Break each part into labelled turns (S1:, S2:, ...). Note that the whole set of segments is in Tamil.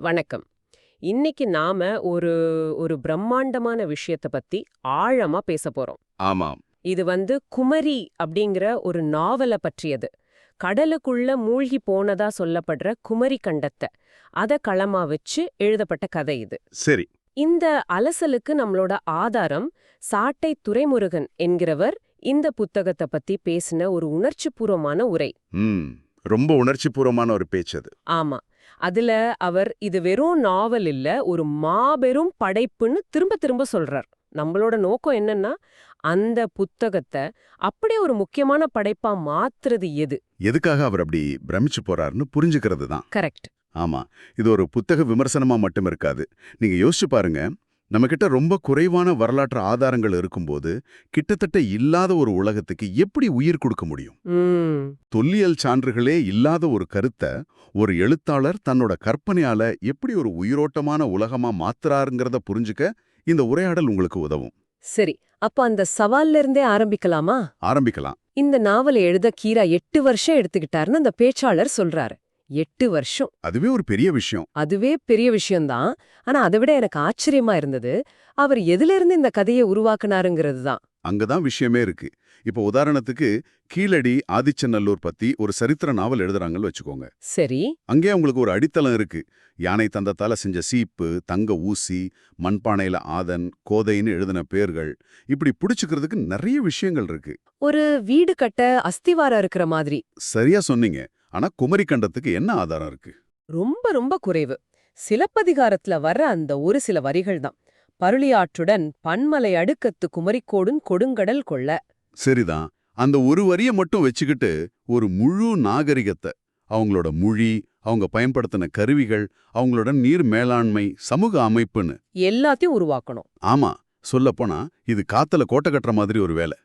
S1: வணக்கம். இன்னைக்கு நாம ஒரு ஒரு பிரம்மாண்டமான விஷயத்த பத்தி ஆழமா பேசப் போறோம்.
S2: ஆமாம்.
S1: இது குமரி அப்படிங்கிற ஒரு நாவல பற்றியது. கடலுக்குள்ள மூழ்கி போனதா சொல்லப்படுற குமரி கண்டத்த அத களமா வச்சு எழுதப்பட்ட கதை இது.
S2: சரி.
S1: இந்த அலசலுக்கு நம்மளோட ஆதாரம் சாட்டை துரைமுருகன் என்கிறவர் இந்த புத்தகத்தை பத்தி பேசின ஒரு உணர்ச்சிபூர்வமான உரை.
S2: ரொம்ப உணர்ச்சிபூர்வமான ஒரு பேச்சு அது.
S1: ஆமா. அதுல அவர் இது வெறும் நாவல் இல்ல, ஒரு மாபெரும் படைப்புன்னு திரும்ப திரும்ப சொல்றார். நம்மளோட நோக்கம் என்னன்னா, அந்த புத்தகத்தை அப்படியே ஒரு முக்கியமான படைப்பா மாத்துறது எது?
S2: எதுக்காக அவர் அப்படி பிரமிச்சு போறாருன்னு புரிஞ்சுக்கிறது தான்.
S1: கரெக்ட்.
S2: ஆமா. இது ஒரு புத்தக விமர்சனமா மட்டும் இருக்காது. நீங்க யோசிச்சு பாருங்க. நம்மகிட்ட ரொம்ப குறைவான வரலாற்று ஆதாரங்கள் இருக்கும்போது கிட்டத்தட்ட இல்லாத ஒரு உலகத்துக்கு எப்படி உயிர் கொடுக்க முடியும்? தொல்லியல் சான்றுகளே இல்லாத ஒரு கருத்தை ஒரு எழுத்தாளர் தன்னோட கற்பனையால எப்படி ஒரு உயிரோட்டமான உலகமா மாத்துறாருங்கிறத புரிஞ்சுக்க இந்த உரையாடல் உங்களுக்கு உதவும்.
S1: சரி, அப்ப அந்த சவால்ல இருந்தே ஆரம்பிக்கலாமா?
S2: ஆரம்பிக்கலாம்.
S1: இந்த நாவலை எழுத கீரா 8 வருஷம் எடுத்துக்கிட்டாருன்னு அந்த பேச்சாளர் சொல்றாரு. 8 வருஷம்.
S2: அதுவே ஒரு பெரிய விஷயம்.
S1: அதுவே பெரிய விஷயம்தான். ஆனா அதை விட எனக்கு ஆச்சரியமா இருந்தது, அவர் எதுல இருந்து இந்த கதையை உருவாக்குனாருங்கிறது தான்.
S2: அங்கதான் விஷயமே இருக்கு. இப்போ உதாரணத்துக்கு கீழடி ஆதிச்சநல்லூர் பத்தி ஒரு சரித்திர நாவல் எழுதுறாங்கன்னு வச்சுக்கோங்க.
S1: சரி.
S2: அங்கே உங்களுக்கு ஒரு அடித்தளம் இருக்கு. யானை தந்தத்தால செஞ்ச சீப்பு, தங்க ஊசி, மண்பானையில ஆதன், கோதைன்னு எழுதின பேர்கள், இப்படி புடிச்சுக்கிறதுக்கு நிறைய விஷயங்கள் இருக்கு.
S1: ஒரு வீடு கட்ட அஸ்திவாரம் இருக்கிற மாதிரி.
S2: சரியா சொன்னீங்க. ஆனா குமரி கண்டத்துக்கு என்ன ஆதாரம் இருக்கு?
S1: ரொம்ப ரொம்ப குறைவு. சிலப்பதிகாரத்துல வர்ற அந்த ஒரு சில வரிகள் தான். பருளியாற்றுடன் பன்மலை அடுக்கத்து குமரிக்கோடுன் கொடுங்கடல் கொள்ள.
S2: சரிதான். அந்த ஒரு வரிய மட்டும் வச்சுக்கிட்டு ஒரு முழு நாகரிகத்தை, அவங்களோட மொழி, அவங்க பயன்படுத்தின கருவிகள், அவங்களோட நீர் மேலாண்மை, சமூக அமைப்புன்னு
S1: எல்லாத்தையும் உருவாக்கணும்.
S2: ஆமா. சொல்லப்போனா இது காத்துல கோட்டை கட்டுற மாதிரி ஒரு வேலை.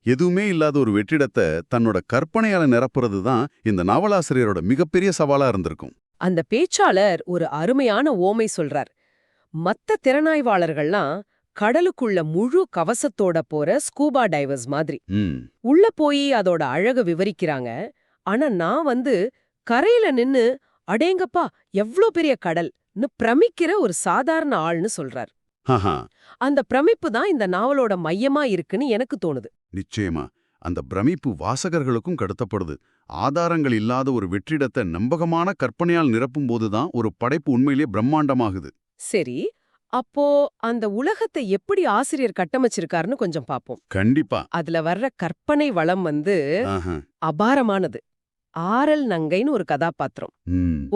S2: எதுவுமே இல்லாத ஒரு வெற்றிடத்தை தன்னோட கற்பனையால நிரப்புறது தான் இந்த நாவலாசிரியரோட மிகப்பெரிய சவாலா இருந்திருக்கும்.
S1: அந்த பேச்சாளர் ஒரு அருமையான ஓமை சொல்றார். மத்த திறனாய்வாளர்கள்லாம் கடலுக்குள்ள முழு கவசத்தோட போற ஸ்கூபா டைவர்ஸ் மாதிரி உள்ள போய் அதோட அழக விவரிக்கிறாங்க. ஆனா நான் கரையில நின்னு அடேங்கப்பா எவ்ளோ பெரிய கடல்னு பிரமிக்கிற ஒரு சாதாரண ஆள்னு சொல்றார். அந்த பிரமிப்பு தான் இந்த நாவலோட மையமா இருக்குன்னு எனக்கு தோணுது.
S2: நிச்சயமா. அந்த பிரமிப்பு வாசகர்களுக்கும் கடத்தப்படுது. ஆதாரங்கள் இல்லாத ஒரு வெற்றிடத்தை நம்பகமான கற்பனையால் நிரப்பும் போதுதான் ஒரு படைப்பு உண்மையிலேயே பிரம்மாண்டமாகுது.
S1: சரி, அப்போ அந்த உலகத்தை எப்படி ஆசிரியர் கட்டமைச்சிருக்காருன்னு கொஞ்சம் பாப்போம்.
S2: கண்டிப்பா.
S1: அதுல வர்ற கற்பனை வளம் அபாரமானது. ஆரல் நங்கைன்னு ஒரு கதாபாத்திரம்.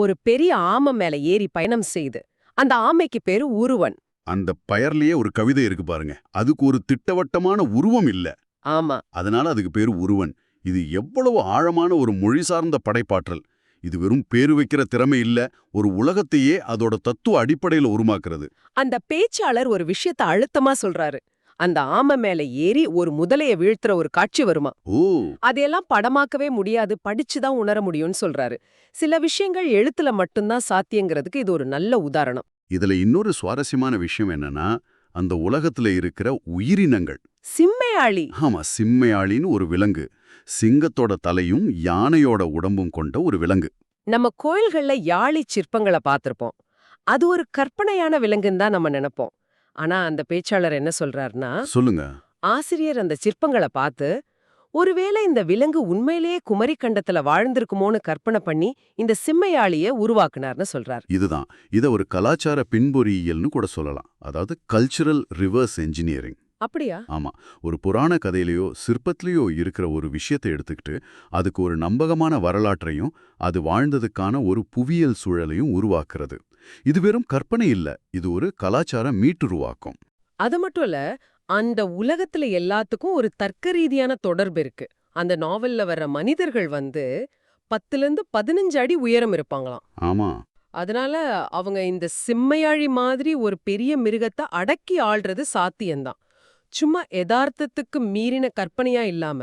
S1: ஒரு பெரிய ஆமை மேல ஏறி பயணம் செய்து அந்த ஆமைக்கு பேரு உருவன்.
S2: அந்த பெயர்லயே ஒரு கவிதை இருக்கு பாருங்க. அதுக்கு ஒரு திட்டவட்டமான உருவம் இல்ல.
S1: ஆமா.
S2: அதனால அதுக்கு பேரு உருவன். இது எவ்வளவு ஆழமான ஒரு மொழி சார்ந்த படைப்பாற்றல். இது வெறும் பேரு வைக்கிற திறமை இல்ல, ஒரு உலகத்தையே அதோட தத்துவ அடிப்படையில உருமாக்குறது.
S1: அந்த பேச்சாளர் ஒரு விஷயத்த அழுத்தமா சொல்றாரு. அந்த ஆமை மேல ஏறி ஒரு முதலைய வீழ்த்துற ஒரு காட்சி வருமா?
S2: ஓ,
S1: அதையெல்லாம் படமாக்கவே முடியாது, படிச்சுதான் உணர முடியும்னு சொல்றாரு. சில விஷயங்கள் எழுத்துல மட்டும்தான் சாத்தியங்கிறதுக்கு இது ஒரு நல்ல உதாரணம்.
S2: இதுல இன்னொரு சுவாரஸ்யமான விஷயம் என்னன்னா, அந்த உலகத்துல இருக்கிற உயிரினங்கள்.
S1: சிம்மையாளி.
S2: ஆமா, சிம்மையாளின்னு ஒரு விலங்கு. சிங்கத்தோட தலையும் யானையோட உடம்பும் கொண்ட ஒரு விலங்கு.
S1: நம்ம கோயில்கள்ல யாழி சிற்பங்களை பார்த்திருப்போம். அது ஒரு கற்பனையான விலங்குன்னு தான் நம்ம நினைப்போம். ஆனா அந்த பேச்சாளர் என்ன சொல்றாருன்னா,
S2: சொல்லுங்க.
S1: ஆசிரியர் அந்த சிற்பங்களை பார்த்து, ஒருவேளை இந்த விலங்கு உண்மையிலேயே குமரி கண்டத்துல வாழ்ந்திருக்குமோன்னு கற்பனை பண்ணி இந்த சிம்மையாளிய உருவாக்குனார்னு சொல்றார்.
S2: இதுதான். இத ஒரு கலாச்சார பின்பொறியியல்னு கூட சொல்லலாம். அதாவது கல்ச்சுரல் ரிவர்ஸ் என்ஜினியரிங்.
S1: அப்படியா?
S2: ஆமா. ஒரு புராண கதையிலயோ சிற்பத்திலேயோ இருக்கிற ஒரு விஷயத்தை எடுத்துக்கிட்டு அதுக்கு ஒரு நம்பகமான வரலாற்றையும் அது வாழ்ந்ததுக்கான ஒரு புவியியல் சூழலையும் உருவாக்குறது. இது வெறும் கற்பனை இல்ல, இது ஒரு கலாச்சார மீட்டுருவாக்கம்.
S1: அது மட்டும் இல்ல, அந்த உலகத்துல எல்லாத்துக்கும் ஒரு தர்க்க ரீதியான தொடர்பு இருக்கு. அந்த நாவல்ல வர்ற மனிதர்கள் 10லிருந்து 15 அடி உயரம் இருப்பாங்களாம்.
S2: ஆமா.
S1: அதனால அவங்க இந்த சிம்மையாழி மாதிரி ஒரு பெரிய மிருகத்தை அடக்கி ஆள்றது சாத்தியம்தான். சும்மா யதார்த்தத்துக்கு மீறின கற்பனையா இல்லாம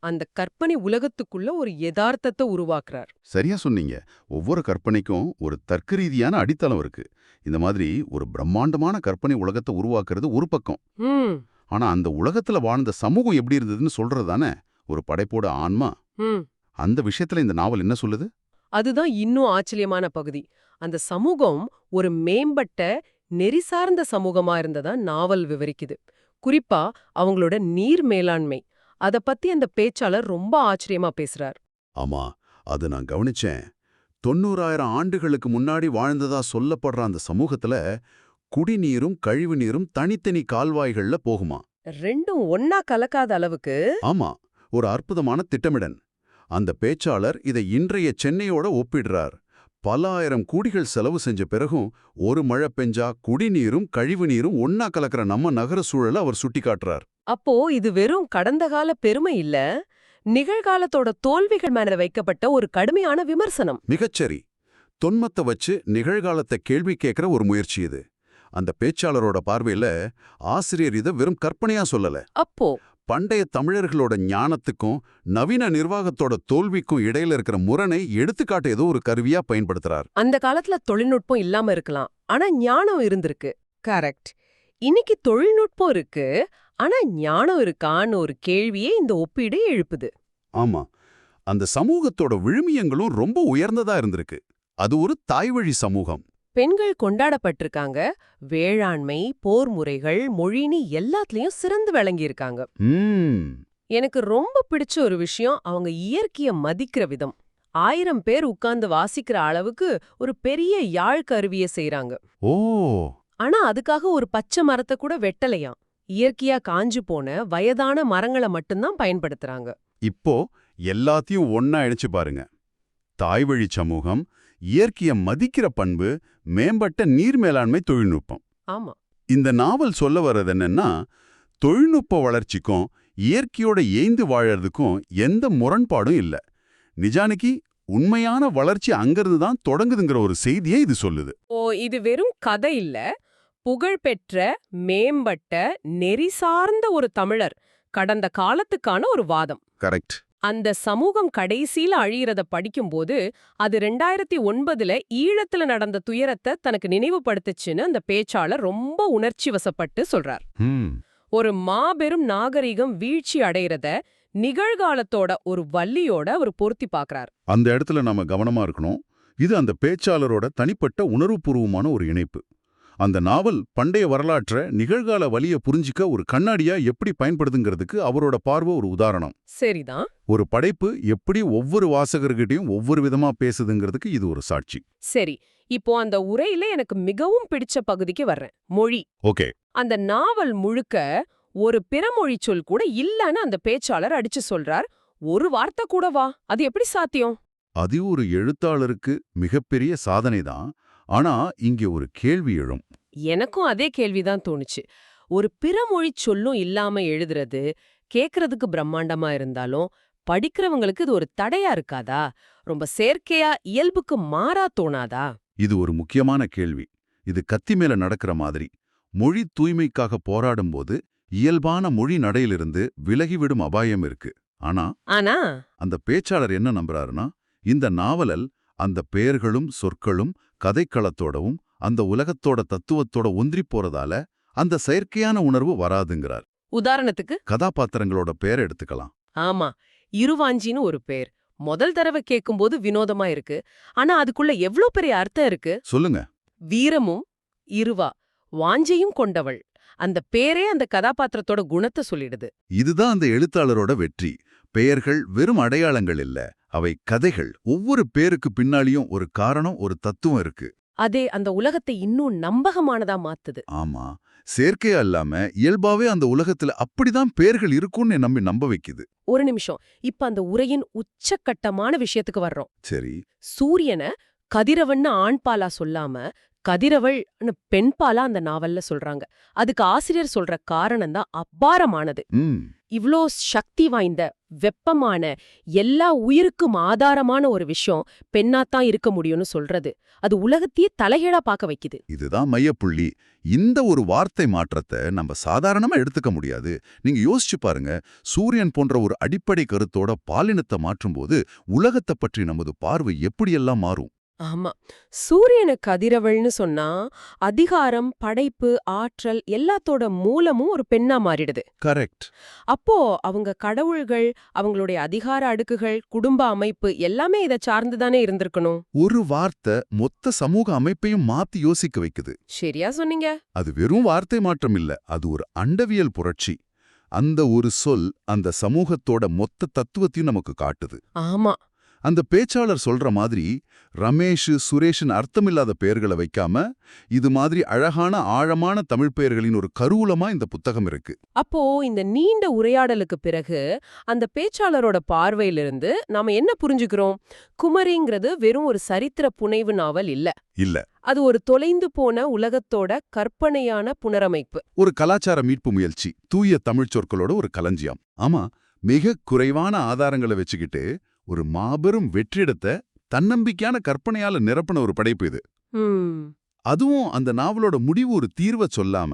S1: அந்த கற்பனை உலகத்துக்குள்ள ஒரு யதார்த்தத்தை உருவாக்குறார்.
S2: சரியா சொன்னீங்க. ஒவ்வொரு கற்பனைக்கும் ஒரு தர்க்க ரீதியான அடித்தளம் இருக்கு. இந்த மாதிரி ஒரு பிரம்மாண்டமான கற்பனை உலகத்தை உருவாக்குறது ஒரு பக்கம். ஆனா அந்த உலகத்துல வாழ்ந்த சமூகம் எப்படி இருந்ததுன்னு சொல்றது தானே ஒரு படைப்போட ஆன்மா. அந்த விஷயத்துல இந்த நாவல் என்ன சொல்லுது?
S1: அதுதான் இன்னும் ஆச்சரியமான பகுதி. அந்த சமூகம் ஒரு மேம்பட்ட நெறிசார்ந்த சமூகமா இருந்ததா நாவல் விவரிக்குது. குறிப்பா அவங்களோட நீர் மேலாண்மை அத பத்தி அந்த பேச்சாளர் ரொம்ப ஆச்சரியமா பேசுறார்.
S2: ஆமா, அது நான் கவனிச்சேன். 90,000 ஆண்டுகளுக்கு முன்னாடி வாழ்ந்ததா சொல்லப்படுற அந்த சமூகத்துல குடிநீரும் கழிவு நீரும் தனித்தனி கால்வாய்கள்ல போகுமா?
S1: ரெண்டும் ஒன்னா கலக்காத அளவுக்கு.
S2: ஆமா, ஒரு அற்புதமான திட்டமிடன். அந்த பேச்சாளர் இதை இன்றைய சென்னையோட ஒப்பிடுறார். பல ஆயிரம் கோடிகள் செலவு செஞ்ச பிறகும் ஒரு மழை பெஞ்சா குடிநீரும் கழிவு நீரும் ஒன்னா கலக்கிற நம்ம நகர சூழலை அவர் சுட்டிக்காட்டுறார்.
S1: அப்போ இது வெறும் கடந்த கால பெருமை இல்ல, நிகழ்காலத்தோட தோல்விகள் மேல வைக்கப்பட்ட ஒரு கடுமையான விமர்சனம்.
S2: மிகச்சரி. தொன்மத்தை வச்சு நிகழ்காலத்தை கேள்வி கேட்கிற ஒரு முயற்சி இது. அந்த பேச்சாளரோட பார்வையில ஆசிரியர் இதை வெறும் கற்பனையா சொல்லல.
S1: அப்போ
S2: பண்டைய தமிழர்களோட ஞானத்துக்கும் நவீன நிர்வாகத்தோட தோல்விக்கும் இடையில இருக்கிற முரணை எடுத்துக்காட்ட ஏதோ ஒரு கருவியா பயன்படுத்துறார்.
S1: அந்த காலத்துல தொழில்நுட்பம் இல்லாம இருக்கலாம், ஆனா ஞானம் இருந்திருக்கு. கரெக்ட். இன்னைக்கு தொழில்நுட்பம் இருக்கு, ஆனா ஞானம் இருக்கான்னு ஒரு கேள்வியே இந்த ஒப்பீடு எழுப்புது.
S2: ஆமா, அந்த சமூகத்தோட விழுமியங்களும் ரொம்ப உயர்ந்ததா இருந்திருக்கு. அது ஒரு தாய்வழி சமூகம்.
S1: பெண்கள் கொண்டாடப்பட்டிருக்காங்க, வேளாண்மை, போர் முறைகள், மொழின்னு எல்லாத்துலயும் சிறந்து விளங்கியிருக்காங்க. எனக்கு ரொம்ப பிடிச்ச ஒரு விஷயம் அவங்க இயற்கைய மதிக்கிற விதம். 1000 பேர் உட்கார்ந்து வாசிக்கிற அளவுக்கு ஒரு பெரிய யாழ் கருவிய செய்றாங்க.
S2: ஓ,
S1: ஆனா அதுக்காக ஒரு பச்சை மரத்தை கூட வெட்டலையாம். இயற்கையா காஞ்சு போன வயதான மரங்களை மட்டும்தான் பயன்படுத்துறாங்க.
S2: இப்போ எல்லாத்தையும் ஒண்ணா இணைச்சு பாருங்க. தாய்வழி சமூகம், இயற்கைய மதிக்கிற பண்பு, மேம்பட்ட நீர் மேலாண்மை தொழில்நுட்பம்.
S1: ஆமா,
S2: இந்த நாவல் சொல்ல வர்றது என்னன்னா, தொழில்நுட்ப வளர்ச்சிக்கும் இயற்கையோட ஏய்ந்து வாழறதுக்கும் எந்த முரண்பாடும் இல்ல. நிஜானிக்கு உண்மையான வளர்ச்சி அங்கிருந்து தான் தொடங்குதுங்கிற ஒரு செய்தியை இது சொல்லுது.
S1: ஓ, இது வெறும் கதை இல்ல, புகழ்பெற்ற மேம்பட்ட நெறி சார்ந்த ஒரு தமிழர் கடந்த காலத்துக்கான ஒரு வாதம்.
S2: கரெக்ட்.
S1: அந்த சமூகம் கடைசியில அழியறத படிக்கும்போது அது 2009ல ஈழத்துல நடந்த துயரத்தை தனக்கு நினைவுபடுத்துச்சுன்னு அந்த பேச்சாளர் ரொம்ப உணர்ச்சி வசப்பட்டு சொல்றார். ஒரு மாபெரும் நாகரிகம் வீழ்ச்சி அடையறத நிகழ்காலத்தோட ஒரு வள்ளியோட அவர் பொருத்தி பார்க்கறார்.
S2: அந்த இடத்துல நாம கவனமா இருக்கணும். இது அந்த பேச்சாளரோட தனிப்பட்ட உணர்வுபூர்வமான ஒரு இணைப்பு. அந்த நாவல் பண்டைய வரலாற்றை நிகழ்கால வலிய புரிஞ்சிக்க ஒரு கண்ணாடியா எப்படி பயன்படுதுங்கிறதுக்கு அவரோட பார்வை ஒரு உதாரணம்.
S1: சரிதான்.
S2: ஒரு படைப்பு எப்படி ஒவ்வொரு வாசகர்கிட்டையும் ஒவ்வொரு விதமா பேசுதுங்கிறதுக்கு இது ஒரு சாட்சி.
S1: சரி, இப்போ அந்த உரையில எனக்கு மிகவும் பிடிச்ச பகுதிக்கு வர்றேன். மொழி.
S2: ஓகே.
S1: அந்த நாவல் முழுக்க ஒரு பிறமொழி சொல் கூட இல்லன்னு அந்த பேச்சாளர் அடிச்சு சொல்றார். ஒரு வார்த்தை கூடவா? அது எப்படி சாத்தியம்?
S2: அது ஒரு எழுத்தாளருக்கு மிகப்பெரிய சாதனை தான். ஆனா இங்கே ஒரு கேள்வி எழும்.
S1: எனக்கும் அதே கேள்விதான் தோணுச்சு. ஒரு பிறமொழி சொல்லும் இல்லாம எழுதுறது கேக்குறதுக்கு பிரம்மாண்டமா இருந்தாலும் படிக்கிறவங்களுக்கு இது ஒரு தடையா இருக்காதா? ரொம்ப செயற்கையா இயல்புக்கு மாறா தோணாதா?
S2: இது ஒரு முக்கியமான கேள்வி. இது கத்தி மேல நடக்கிற மாதிரி. மொழி தூய்மைக்காக போராடும்போது இயல்பான மொழி நடையிலிருந்து விலகிவிடும் அபாயம் இருக்கு. ஆனா அந்த பேச்சாளர் என்ன நம்புறாருன்னா, இந்த நாவலல் அந்த பெயர்களும் சொற்களும் கதைக்களத்தோடவும் அந்த உலகத்தோட தத்துவத்தோட ஒன்றிப் போறதால அந்த செயற்கையான உணர்வு வராதுங்கிறார்.
S1: உதாரணத்துக்கு
S2: கதாபாத்திரங்களோட பேர் எடுத்துக்கலாம்.
S1: ஆமா, இருவாஞ்சின்னு ஒரு பேர் முதல் தடவை கேட்கும்போது வினோதமா இருக்கு. ஆனா அதுக்குள்ள எவ்ளோ பெரிய அர்த்தம் இருக்கு.
S2: சொல்லுங்க.
S1: வீரமும் இருவா வாஞ்சையும் கொண்டவள். அந்த பேரே அந்த கதாபாத்திரத்தோட குணத்தை சொல்லிடுது.
S2: இதுதான் அந்த எழுத்தாளரோட வெற்றி. பெயர்கள் வெறும் அடையாளங்கள் இல்ல, அவை கதைகள். ஒவ்வொரு பேருக்கு பின்னாலியும் ஒரு காரணம், ஒரு தத்துவம் இருக்கு.
S1: அதே அந்த உலகத்தை இன்னும் நம்பகமானதா மாத்துது.
S2: ஆமா, செயற்கையா இல்லாம இயல்பாவே அந்த உலகத்துல அப்படிதான் பேர்கள் இருக்கும்னு நம்ப வைக்குது.
S1: ஒரு நிமிஷம், இப்ப அந்த உரையின் உச்சக்கட்டமான விஷயத்துக்கு வர்றோம்.
S2: சரி.
S1: சூரியனை கதிரவன்னு ஆண்பாலா சொல்லாம கதிரவள்னு பெண்பாலா அந்த நாவல்ல சொல்றாங்க. அதுக்கு ஆசிரியர் சொல்ற காரணம் தான் அபாரமானது. இவ்ளோ சக்தி வாய்ந்த வெப்பமான எல்லா உயிருக்கும் ஆதாரமான ஒரு விஷயம் பெண்ணாத்தான் இருக்க முடியும்னு சொல்றது அது உலகத்தையே தலைகீழா பார்க்க வைக்குது.
S2: இதுதான் மையப்புள்ளி. இந்த ஒரு வார்த்தை மாற்றத்தை நம்ம சாதாரணமா எடுத்துக்க முடியாது. நீங்க யோசிச்சு பாருங்க, சூரியன் போன்ற ஒரு அடிப்படை கருத்தோட பாலினத்தை மாற்றும்போது உலகத்தை பற்றி நமது பார்வை எப்படியெல்லாம் மாறும்.
S1: ஆமா. சூரியன கதிரவள்னு சொன்னா அதிகாரம், படைப்பு, ஆற்றல் எல்லாத்தோட மூலமும் ஒரு பெண்ணா மாறிடுது.
S2: கரெக்ட்.
S1: அப்போ அவங்க கடவுள்கள், அவங்களுடைய அதிகார அடுக்குகள், குடும்ப அமைப்பு எல்லாமே இத சார்ந்துதானே இருந்திருக்கணும்.
S2: ஒரு வார்த்தை மொத்த சமூக அமைப்பையும் மாத்தி யோசிக்க வைக்குது.
S1: சரியா சொன்னீங்க.
S2: அது வெறும் வார்த்தை மாற்றம் இல்ல, அது ஒரு அண்டவியல் புரட்சி. அந்த ஒரு சொல் அந்த சமூகத்தோட மொத்த தத்துவத்தையும் நமக்கு காட்டுது.
S1: ஆமா.
S2: அந்த பேச்சாளர் சொல்ற மாதிரி ரமேஷ், சுரேஷன் அர்த்தமில்லாத பெயர்களை வைக்காம இது மாதிரி அழகான ஆழமான தமிழ் பெயர்களின் ஒரு கருவூலமா இந்த புத்தகம் இருக்கு.
S1: அப்போ இந்த நீண்ட உரையாடலுக்கு பிறகு அந்த பேச்சாளரோட பார்வையிலிருந்து நாம என்ன புரிஞ்சுக்கிறோம்? குமரிங்கிறது வெறும் ஒரு சரித்திர புனைவு நாவல் இல்ல.
S2: இல்ல,
S1: அது ஒரு தொலைந்து போன உலகத்தோட கற்பனையான புனரமைப்பு.
S2: ஒரு கலாச்சார மீட்பு முயற்சி, தூய தமிழ்ச் சொற்களோட ஒரு களஞ்சியம். ஆமா, மிக குறைவான ஆதாரங்களை வச்சுக்கிட்டு ஒரு மாபெரும் வெற்றிடத்தை தன்னம்பிக்கையான கற்பனையால நிரப்பின ஒரு படைப்பு இது.
S1: ம்.
S2: அதுவும் அந்த நாவலோட முடிவு ஒரு தீர்வை சொல்லாம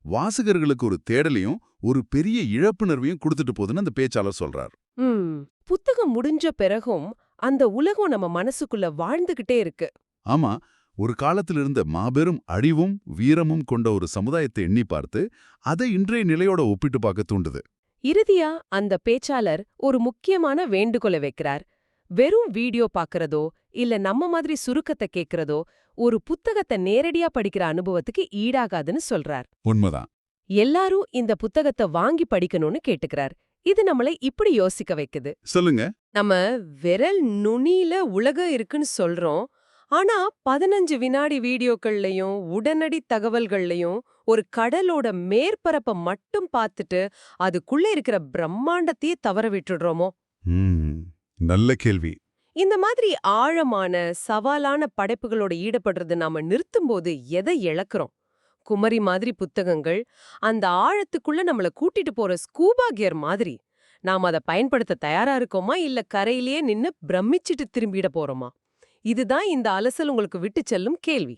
S2: வாசகர்களுக்கு ஒரு தேடலையும் ஒரு பெரிய இழப்புணர்வையும் கொடுத்துட்டு போகுதுன்னு அந்த பேச்சாளர் சொல்றார்.
S1: ம். புத்தகம் முடிஞ்ச பிறகும் அந்த உலகம் நம்ம மனசுக்குள்ள வாழ்ந்துகிட்டே இருக்கு.
S2: ஆமா, ஒரு காலத்தில் இருந்த மாபெரும் அழிவும் வீரமும் கொண்ட ஒரு சமுதாயத்தை எண்ணி பார்த்து அதை இன்றைய நிலையோட ஒப்பிட்டு பார்க்க தூண்டுது.
S1: இறுதியா அந்த பேச்சாளர் ஒரு முக்கியமான வேண்டுகோளை வைக்கிறார். வெறும் வீடியோ பார்க்கறதோ இல்ல நம்ம மாதிரி சுருக்கத்தை கேட்கறதோ ஒரு புத்தகத்தை நேரடியா படிக்கிற அனுபவத்துக்கு ஈடாகாதுன்னு சொல்றார்.
S2: உண்மைதான்.
S1: எல்லாரும் இந்த புத்தகத்தை வாங்கி படிக்கணும்னு கேட்டுக்கிறார். இது நம்மளை இப்படி யோசிக்க வைக்குது.
S2: சொல்லுங்க.
S1: நம்ம விரல் நுனியில உலகம் இருக்குன்னு சொல்றோம். ஆனா 15 வினாடி வீடியோக்கள்லயும் உடனடி தகவல்கள்லயும் ஒரு கடலோட மேற்பரப்ப மட்டும் பார்த்துட்டு அதுக்குள்ள இருக்கிற பிரம்மாண்டத்தையே தவற விட்டுடுறோமோ?
S2: நல்ல கேள்வி.
S1: இந்த மாதிரி ஆழமான சவாலான படைப்புகளோட ஈடுபடுறது நாம நிறுத்தும்போது எதை இழக்கிறோம்? குமரி மாதிரி புத்தகங்கள் அந்த ஆழத்துக்குள்ள நம்மள கூட்டிட்டு போற ஸ்கூபா கியர் மாதிரி. நாம அதை பயன்படுத்த தயாரா இருக்கோமா இல்ல கரையிலேயே நின்னு பிரமிச்சிட்டு திரும்பிட போறோமா? இதுதான் இந்த அலசல் உங்களுக்கு விட்டு செல்லும் கேள்வி.